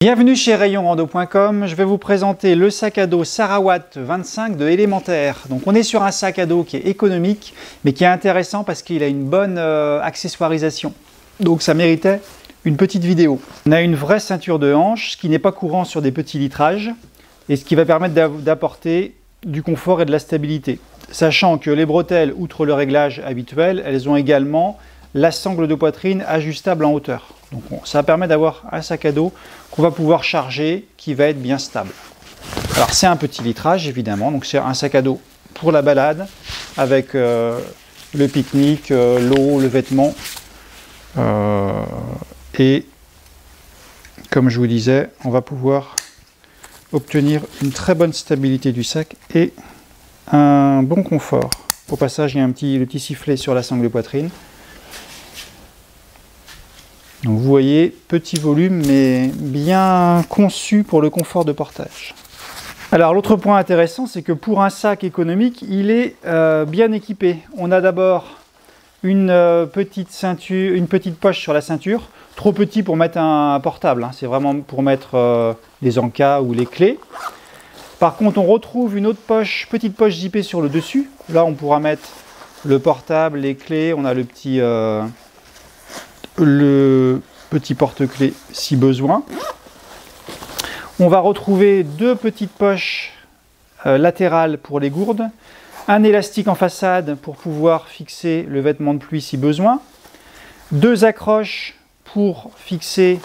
Bienvenue chez rayonrando.com, je vais vous présenter le sac à dos Sarawat 25 de Élémentaire. Donc on est sur un sac à dos qui est économique mais qui est intéressant parce qu'il a une bonne accessoirisation. Donc ça méritait une petite vidéo. On a une vraie ceinture de hanche, ce qui n'est pas courant sur des petits litrages et ce qui va permettre d'apporter du confort et de la stabilité. Sachant que les bretelles, outre le réglage habituel, elles ont également la sangle de poitrine ajustable en hauteur. Donc ça permet d'avoir un sac à dos qu'on va pouvoir charger, qui va être bien stable. Alors c'est un petit litrage évidemment, donc c'est un sac à dos pour la balade, avec le pique-nique, l'eau, le vêtement. Et comme je vous disais, on va pouvoir obtenir une très bonne stabilité du sac et un bon confort. Au passage, il y a le petit sifflet sur la sangle de poitrine. Donc vous voyez, petit volume mais bien conçu pour le confort de portage. Alors l'autre point intéressant, c'est que pour un sac économique, il est bien équipé. On a d'abord une petite poche sur la ceinture, trop petit pour mettre un portable, hein. C'est vraiment pour mettre les encas ou les clés. Par contre, on retrouve une autre poche, petite poche zippée sur le dessus. Là, on pourra mettre le portable, les clés, on a le petit porte-clés si besoin. On va retrouver deux petites poches latérales pour les gourdes, un élastique en façade pour pouvoir fixer le vêtement de pluie si besoin, deux accroches pour fixer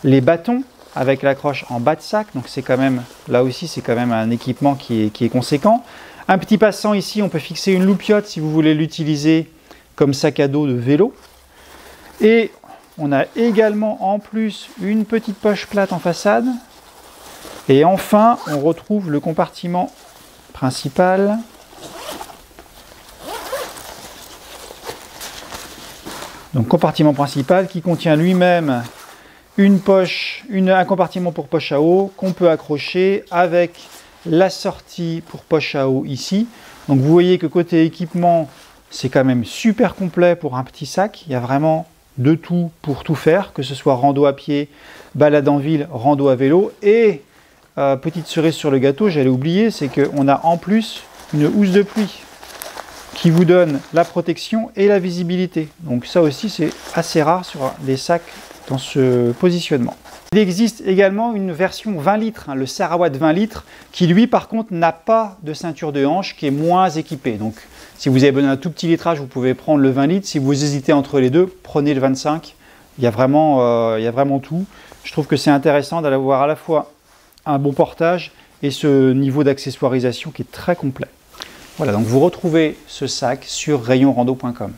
les bâtons avec l'accroche en bas de sac, donc c'est quand même, là aussi c'est quand même un équipement qui est conséquent. Un petit passant ici, on peut fixer une loupiote si vous voulez l'utiliser comme sac à dos de vélo. Et on a également en plus une petite poche plate en façade. Et enfin, on retrouve le compartiment principal. Donc compartiment principal qui contient lui-même un compartiment pour poche à eau qu'on peut accrocher avec la sortie pour poche à eau ici. Donc vous voyez que côté équipement, c'est quand même super complet pour un petit sac. Il y a vraiment de tout pour tout faire, que ce soit rando à pied, balade en ville, rando à vélo. Et petite cerise sur le gâteau, j'allais oublier, c'est qu'on a en plus une housse de pluie qui vous donne la protection et la visibilité. Donc ça aussi c'est assez rare sur les sacs dans ce positionnement. Il existe également une version 20 litres, hein, le Sarawat 20 litres, qui lui par contre n'a pas de ceinture de hanche, qui est moins équipé. Donc si vous avez besoin d'un tout petit litrage, vous pouvez prendre le 20 litres. Si vous hésitez entre les deux, prenez le 25. Il y a vraiment tout. Je trouve que c'est intéressant d'avoir à la fois un bon portage et ce niveau d'accessoirisation qui est très complet. Voilà, donc vous retrouvez ce sac sur rayonrando.com.